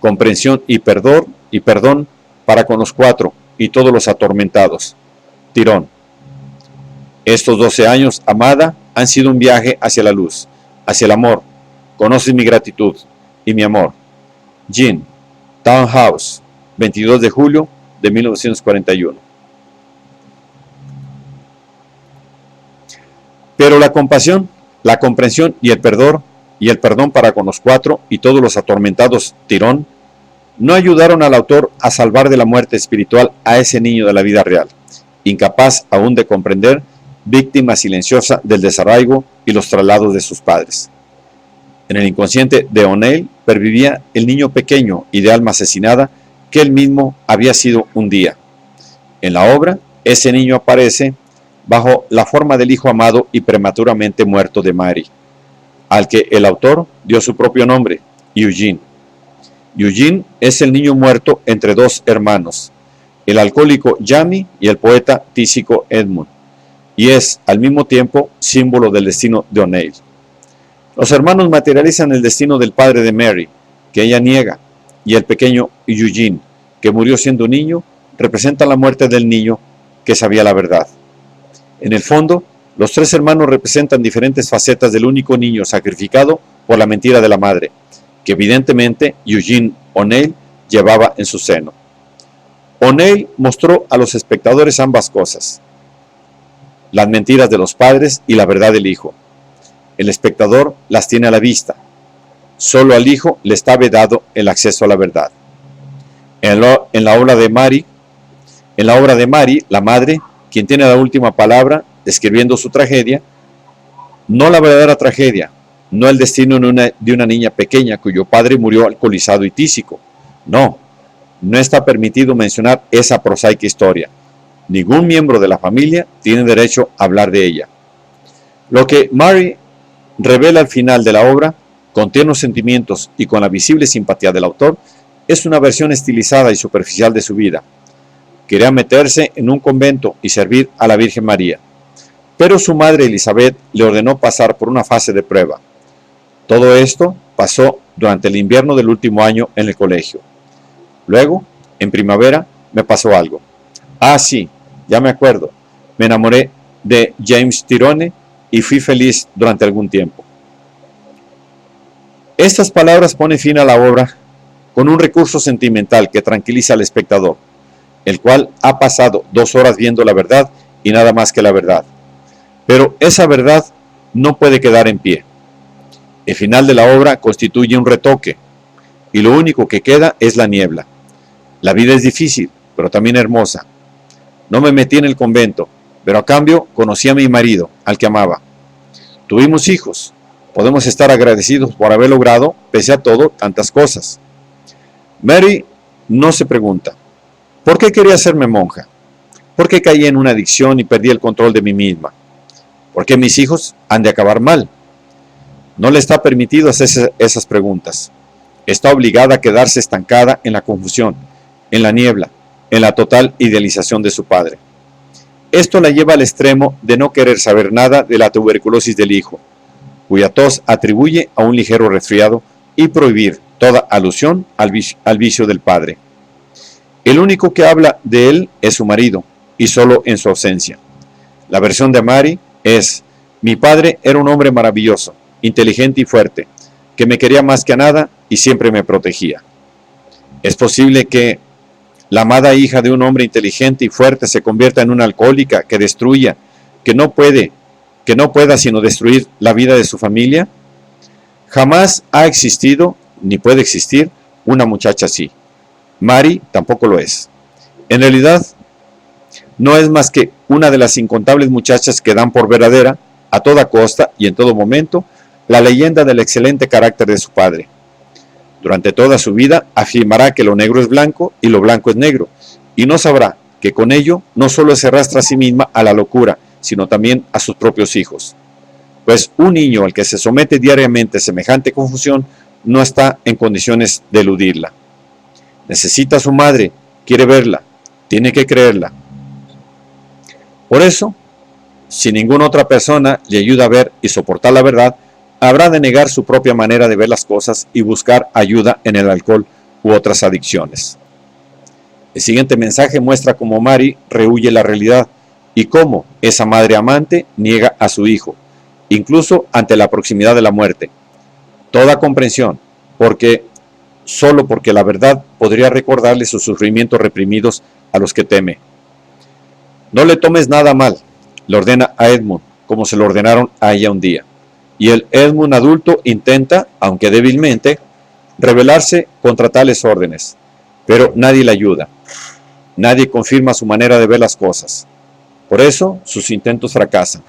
comprensión y perdón para con los cuatro y todos los atormentados. Tirón. Estos 12 años, amada, han sido un viaje hacia la luz, hacia el amor. Conoces mi gratitud y mi amor. Jean, Townhouse, 22 de julio de 1941. Pero la compasión, la comprensión y el perdón para con los cuatro y todos los atormentados Tirón, no ayudaron al autor a salvar de la muerte espiritual a ese niño de la vida real, incapaz aún de comprender, víctima silenciosa del desarraigo y los traslados de sus padres. En el inconsciente de O'Neill pervivía el niño pequeño y de alma asesinada que él mismo había sido un día. En la obra, ese niño aparece bajo la forma del hijo amado y prematuramente muerto de Mary, al que el autor dio su propio nombre, Eugene. Eugene es el niño muerto entre dos hermanos, el alcohólico Jamie y el poeta tísico Edmund, y es al mismo tiempo símbolo del destino de O'Neill. Los hermanos materializan el destino del padre de Mary, que ella niega, y el pequeño Eugene, que murió siendo niño, representa la muerte del niño que sabía la verdad. En el fondo, los tres hermanos representan diferentes facetas del único niño sacrificado por la mentira de la madre, que evidentemente Eugene O'Neill llevaba en su seno. O'Neill mostró a los espectadores ambas cosas, las mentiras de los padres y la verdad del hijo. El espectador las tiene a la vista. Solo al hijo le está vedado el acceso a la verdad. En la obra de Mary, la madre, quien tiene la última palabra, describiendo su tragedia, no la verdadera tragedia, no el destino de una niña pequeña cuyo padre murió alcoholizado y tísico. No está permitido mencionar esa prosaica historia. Ningún miembro de la familia tiene derecho a hablar de ella. Lo que Mary revela al final de la obra, con tiernos sentimientos y con la visible simpatía del autor, es una versión estilizada y superficial de su vida, quería meterse en un convento y servir a la Virgen María, pero su madre Elizabeth le ordenó pasar por una fase de prueba. Todo esto pasó durante el invierno del último año en el colegio. Luego, en primavera, me pasó algo. Ah, sí, ya me acuerdo. Me enamoré de James Tyrone y fui feliz durante algún tiempo. Estas palabras ponen fin a la obra con un recurso sentimental que tranquiliza al espectador, el cual ha pasado 2 horas viendo la verdad y nada más que la verdad. Pero esa verdad no puede quedar en pie. El final de la obra constituye un retoque, y lo único que queda es la niebla. La vida es difícil, pero también hermosa. No me metí en el convento, pero a cambio conocí a mi marido, al que amaba. Tuvimos hijos. Podemos estar agradecidos por haber logrado, pese a todo, tantas cosas. Mary no se pregunta, ¿por qué quería hacerme monja? ¿Por qué caí en una adicción y perdí el control de mí misma? ¿Por qué mis hijos han de acabar mal? No le está permitido hacer esas preguntas. Está obligada a quedarse estancada en la confusión, en la niebla, en la total idealización de su padre. Esto la lleva al extremo de no querer saber nada de la tuberculosis del hijo, cuya tos atribuye a un ligero resfriado, y prohibir toda alusión al vicio del padre. El único que habla de él es su marido, y solo en su ausencia. La versión de Mary es: mi padre era un hombre maravilloso, inteligente y fuerte, que me quería más que a nada y siempre me protegía. ¿Es posible que la amada hija de un hombre inteligente y fuerte se convierta en una alcohólica que destruya, que no pueda sino destruir la vida de su familia? Jamás ha existido, ni puede existir, una muchacha así. Mary tampoco lo es. En realidad, no es más que una de las incontables muchachas que dan por verdadera, a toda costa y en todo momento, la leyenda del excelente carácter de su padre. Durante toda su vida afirmará que lo negro es blanco y lo blanco es negro, y no sabrá que con ello no solo se arrastra a sí misma a la locura, sino también a sus propios hijos. Pues un niño al que se somete diariamente a semejante confusión no está en condiciones de eludirla. Necesita a su madre, quiere verla, tiene que creerla. Por eso, si ninguna otra persona le ayuda a ver y soportar la verdad, habrá de negar su propia manera de ver las cosas y buscar ayuda en el alcohol u otras adicciones. El siguiente mensaje muestra cómo Mary rehúye la realidad y cómo esa madre amante niega a su hijo, incluso ante la proximidad de la muerte. Toda comprensión, solo porque la verdad podría recordarle sus sufrimientos reprimidos a los que teme. No le tomes nada mal, le ordena a Edmund, como se lo ordenaron a ella un día. Y el Edmund adulto intenta, aunque débilmente, rebelarse contra tales órdenes, pero nadie le ayuda. Nadie confirma su manera de ver las cosas. Por eso sus intentos fracasan.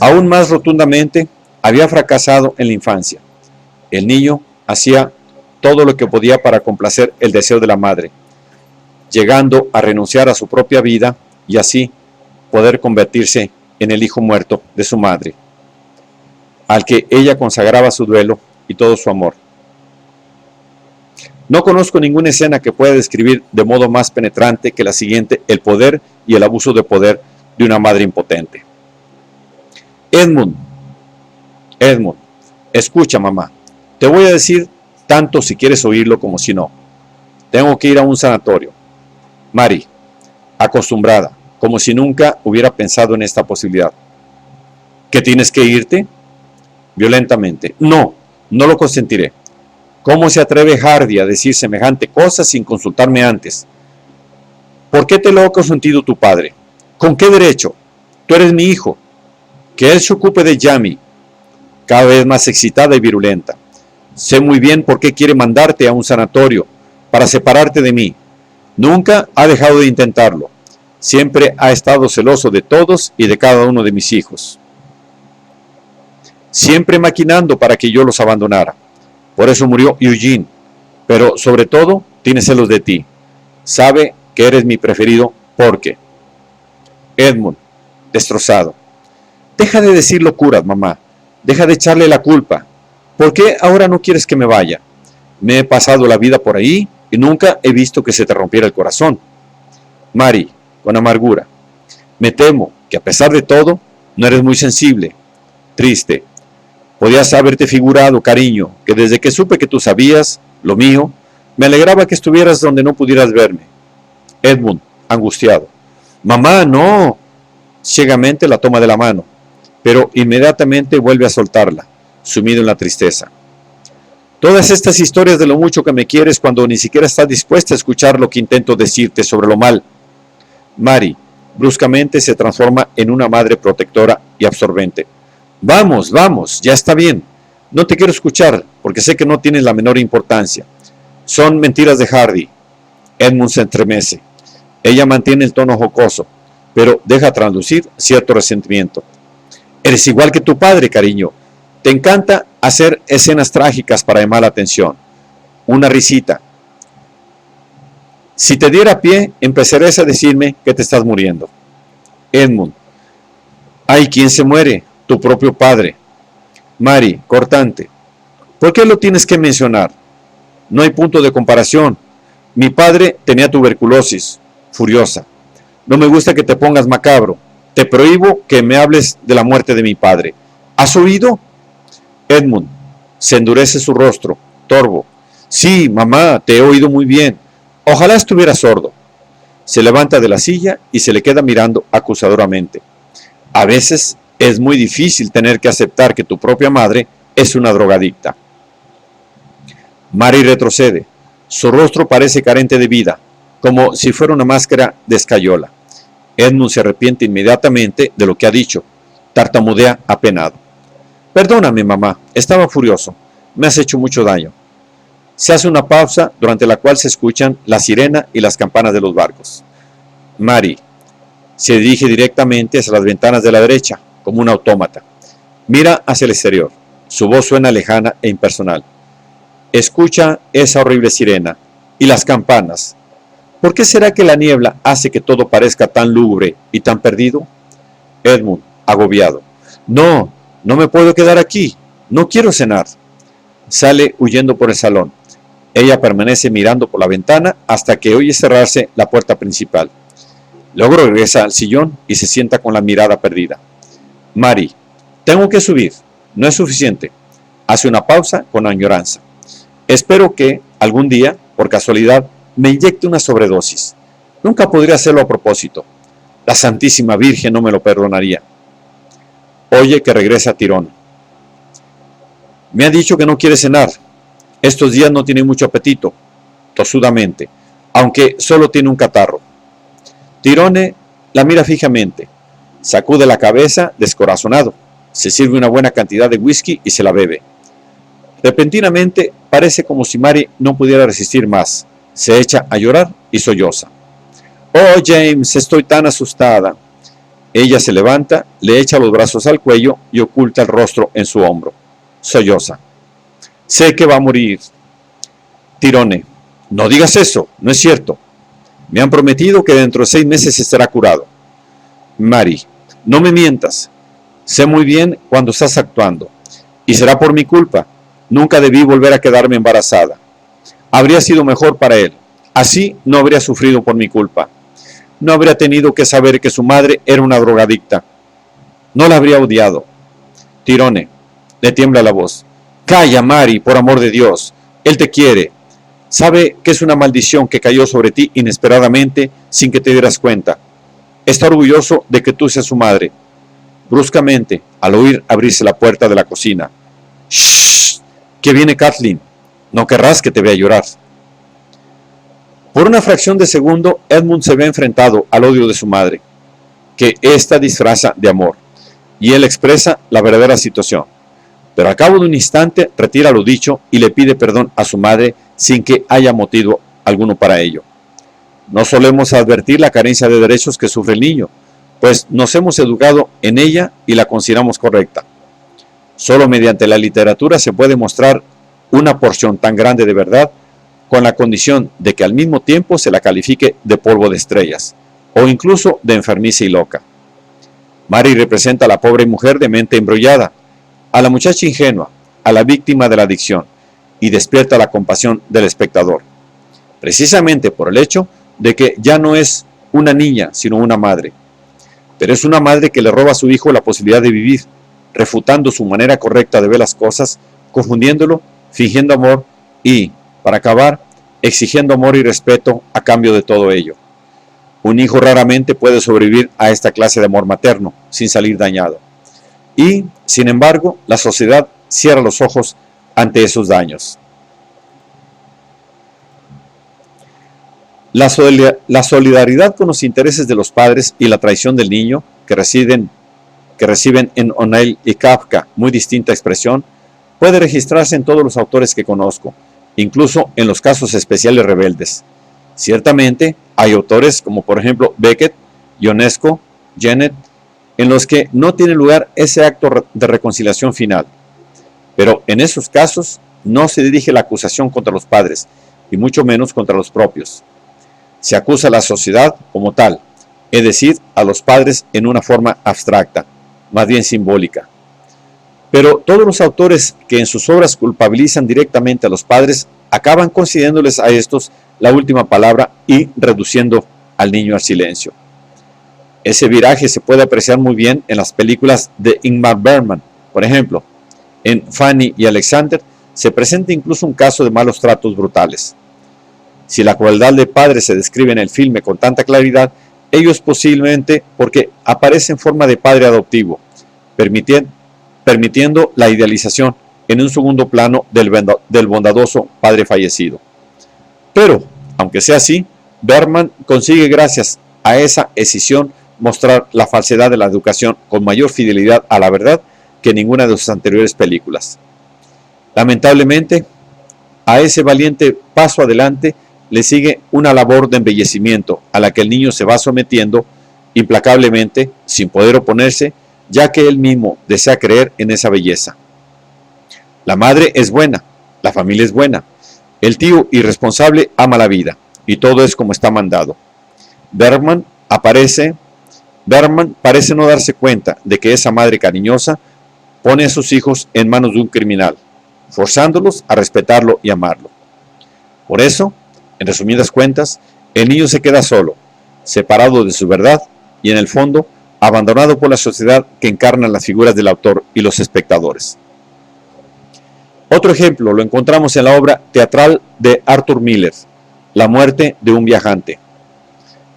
Aún más rotundamente, había fracasado en la infancia. El niño hacía todo lo que podía para complacer el deseo de la madre, llegando a renunciar a su propia vida y así poder convertirse en el hijo muerto de su madre, al que ella consagraba su duelo y todo su amor. No conozco ninguna escena que pueda describir de modo más penetrante que la siguiente el poder y el abuso de poder de una madre impotente. Edmund, escucha, mamá, te voy a decir tanto si quieres oírlo como si no. Tengo que ir a un sanatorio. Mary, acostumbrada, como si nunca hubiera pensado en esta posibilidad. ¿Que tienes que irte? Violentamente. No lo consentiré. ¿Cómo se atreve Hardy a decir semejante cosa sin consultarme antes? ¿Por qué te lo ha consentido tu padre? ¿Con qué derecho? Tú eres mi hijo. Que él se ocupe de Jamie. Cada vez más excitada y virulenta. Sé muy bien por qué quiere mandarte a un sanatorio, para separarte de mí. Nunca ha dejado de intentarlo. Siempre ha estado celoso de todos y de cada uno de mis hijos. Siempre maquinando para que yo los abandonara. Por eso murió Eugene, pero sobre todo tiene celos de ti. Sabe que eres mi preferido porque... Edmund, destrozado. Deja de decir locuras, mamá. Deja de echarle la culpa. ¿Por qué ahora no quieres que me vaya? Me he pasado la vida por ahí y nunca he visto que se te rompiera el corazón. Mary, con amargura. Me temo que a pesar de todo, no eres muy sensible. Triste. Podías haberte figurado, cariño, que desde que supe que tú sabías lo mío, me alegraba que estuvieras donde no pudieras verme. Edmund, angustiado. Mamá, no. Ciegamente la toma de la mano, pero inmediatamente vuelve a soltarla, sumido en la tristeza. Todas estas historias de lo mucho que me quieres cuando ni siquiera estás dispuesta a escuchar lo que intento decirte sobre lo mal. Mary, bruscamente se transforma en una madre protectora y absorbente. Vamos, vamos, ya está bien. No te quiero escuchar, porque sé que no tienes la menor importancia. Son mentiras de Hardy. Edmund se entremece. Ella mantiene el tono jocoso, pero deja traslucir cierto resentimiento. Eres igual que tu padre, cariño. Te encanta hacer escenas trágicas para llamar la atención. Una risita. Si te diera pie, empezarías a decirme que te estás muriendo. Edmund. Ay, ¿quién se muere? Tu propio padre. Mary, cortante. ¿Por qué lo tienes que mencionar? No hay punto de comparación. Mi padre tenía tuberculosis. Furiosa. No me gusta que te pongas macabro. Te prohíbo que me hables de la muerte de mi padre. ¿Has oído? Edmund. Se endurece su rostro. Torvo. Sí, mamá, te he oído muy bien. Ojalá estuviera sordo. Se levanta de la silla y se le queda mirando acusadoramente. A veces es muy difícil tener que aceptar que tu propia madre es una drogadicta. Mary retrocede. Su rostro parece carente de vida, como si fuera una máscara de escayola. Edmund se arrepiente inmediatamente de lo que ha dicho. Tartamudea apenado. Perdóname, mamá, estaba furioso. Me has hecho mucho daño. Se hace una pausa durante la cual se escuchan la sirena y las campanas de los barcos. Mary se dirige directamente hacia las ventanas de la derecha, como un autómata. Mira hacia el exterior. Su voz suena lejana e impersonal. Escucha esa horrible sirena y las campanas. ¿Por qué será que la niebla hace que todo parezca tan lúgubre y tan perdido? Edmund, agobiado. No, no me puedo quedar aquí. No quiero cenar. Sale huyendo por el salón. Ella permanece mirando por la ventana hasta que oye cerrarse la puerta principal. Luego regresa al sillón y se sienta con la mirada perdida. Mary, tengo que subir. No es suficiente. Hace una pausa con añoranza. Espero que, algún día, por casualidad, me inyecte una sobredosis. Nunca podría hacerlo a propósito. La Santísima Virgen no me lo perdonaría. Oye que regresa Tirón. Me ha dicho que no quiere cenar. Estos días no tiene mucho apetito. Tosudamente, aunque solo tiene un catarro. Tirone la mira fijamente. Sacude la cabeza descorazonado. Se sirve una buena cantidad de whisky y se la bebe. Repentinamente parece como si Mary no pudiera resistir más. Se echa a llorar y solloza. Oh, James, estoy tan asustada. Ella se levanta, le echa los brazos al cuello y oculta el rostro en su hombro. Solloza. Sé que va a morir. Tirone. No digas eso, no es cierto. Me han prometido que dentro de 6 meses estará curado. Mary. No me mientas. Sé muy bien cuando estás actuando. Y será por mi culpa. Nunca debí volver a quedarme embarazada. Habría sido mejor para él. Así no habría sufrido por mi culpa. No habría tenido que saber que su madre era una drogadicta. No la habría odiado. Tirone. Le tiembla la voz. Calla, Mary, por amor de Dios. Él te quiere. Sabe que es una maldición que cayó sobre ti inesperadamente sin que te dieras cuenta. Está orgulloso de que tú seas su madre. Bruscamente, al oír abrirse la puerta de la cocina. ¡Shh! Que viene Kathleen. No querrás que te vea llorar. Por una fracción de segundo, Edmund se ve enfrentado al odio de su madre, que ésta disfraza de amor, y él expresa la verdadera situación. Pero al cabo de un instante retira lo dicho y le pide perdón a su madre sin que haya motivo alguno para ello. No solemos advertir la carencia de derechos que sufre el niño, pues nos hemos educado en ella y la consideramos correcta. Solo mediante la literatura se puede mostrar una porción tan grande de verdad, con la condición de que al mismo tiempo se la califique de polvo de estrellas, o incluso de enfermiza y loca. Mary representa a la pobre mujer de mente embrollada, a la muchacha ingenua, a la víctima de la adicción, y despierta la compasión del espectador, precisamente por el hecho de que ya no es una niña, sino una madre. Pero es una madre que le roba a su hijo la posibilidad de vivir, refutando su manera correcta de ver las cosas, confundiéndolo, fingiendo amor y, para acabar, exigiendo amor y respeto a cambio de todo ello. Un hijo raramente puede sobrevivir a esta clase de amor materno sin salir dañado. Y, sin embargo, la sociedad cierra los ojos ante esos daños. La solidaridad con los intereses de los padres y la traición del niño, que reciben en O'Neill y Kafka muy distinta expresión, puede registrarse en todos los autores que conozco, incluso en los casos especiales rebeldes. Ciertamente, hay autores como por ejemplo Beckett, Ionesco, Jennett, en los que no tiene lugar ese acto de reconciliación final. Pero en esos casos no se dirige la acusación contra los padres, y mucho menos contra los propios. Se acusa a la sociedad como tal, es decir, a los padres en una forma abstracta, más bien simbólica. Pero todos los autores que en sus obras culpabilizan directamente a los padres acaban concediéndoles a estos la última palabra y reduciendo al niño al silencio. Ese viraje se puede apreciar muy bien en las películas de Ingmar Bergman. Por ejemplo, en Fanny y Alexander se presenta incluso un caso de malos tratos brutales. Si la crueldad de padres se describe en el filme con tanta claridad, ello es posiblemente porque aparece en forma de padre adoptivo, permitiendo la idealización en un segundo plano del bondadoso padre fallecido. Pero, aunque sea así, Bergman consigue gracias a esa escisión mostrar la falsedad de la educación con mayor fidelidad a la verdad que ninguna de sus anteriores películas. Lamentablemente, a ese valiente paso adelante le sigue una labor de embellecimiento a la que el niño se va sometiendo implacablemente, sin poder oponerse, ya que él mismo desea creer en esa belleza. La madre es buena, la familia es buena, el tío irresponsable ama la vida, y todo es como está mandado. Bergman parece no darse cuenta de que esa madre cariñosa pone a sus hijos en manos de un criminal, forzándolos a respetarlo y amarlo. Por eso, en resumidas cuentas, el niño se queda solo, separado de su verdad y en el fondo abandonado por la sociedad que encarna las figuras del autor y los espectadores. Otro ejemplo lo encontramos en la obra teatral de Arthur Miller, La muerte de un viajante.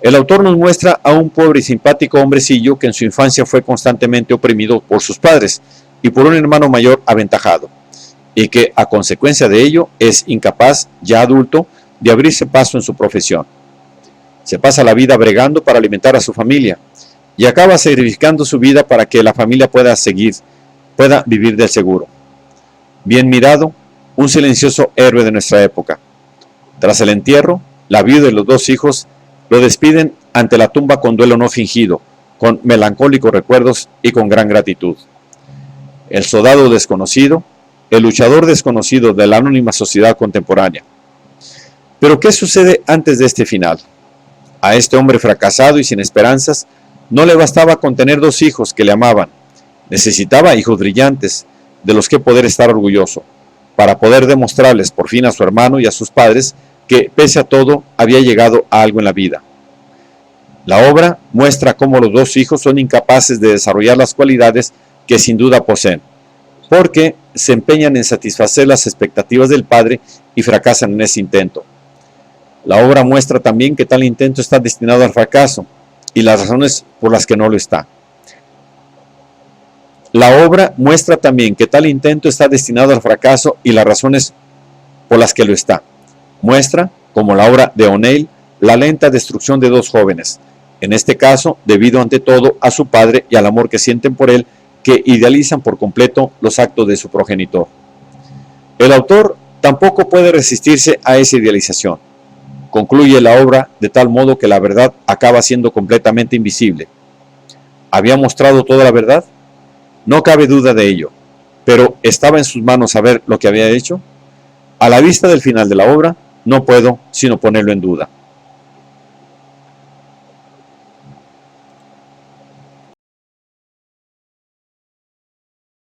El autor nos muestra a un pobre y simpático hombrecillo que en su infancia fue constantemente oprimido por sus padres y por un hermano mayor aventajado, y que a consecuencia de ello es incapaz, ya adulto, de abrirse paso en su profesión. Se pasa la vida bregando para alimentar a su familia y acaba sacrificando su vida para que la familia pueda vivir del seguro. Bien mirado, un silencioso héroe de nuestra época. Tras el entierro, la viuda y los dos hijos lo despiden ante la tumba con duelo no fingido, con melancólicos recuerdos y con gran gratitud. El soldado desconocido, el luchador desconocido de la anónima sociedad contemporánea. Pero ¿qué sucede antes de este final? A este hombre fracasado y sin esperanzas, no le bastaba con tener dos hijos que le amaban. Necesitaba hijos brillantes, de los que poder estar orgulloso, para poder demostrarles por fin a su hermano y a sus padres que, pese a todo, había llegado a algo en la vida. La obra muestra cómo los dos hijos son incapaces de desarrollar las cualidades que sin duda poseen, porque se empeñan en satisfacer las expectativas del padre y fracasan en ese intento. La obra muestra también que tal intento está destinado al fracaso y las razones por las que no lo está. La obra muestra también que tal intento está destinado al fracaso y las razones por las que lo está. Muestra, como la obra de O'Neill, la lenta destrucción de dos jóvenes, en este caso debido ante todo a su padre y al amor que sienten por él, que idealizan por completo los actos de su progenitor. El autor tampoco puede resistirse a esa idealización. Concluye la obra de tal modo que la verdad acaba siendo completamente invisible. ¿Había mostrado toda la verdad? No cabe duda de ello, pero ¿estaba en sus manos saber lo que había hecho? A la vista del final de la obra, no puedo sino ponerlo en duda.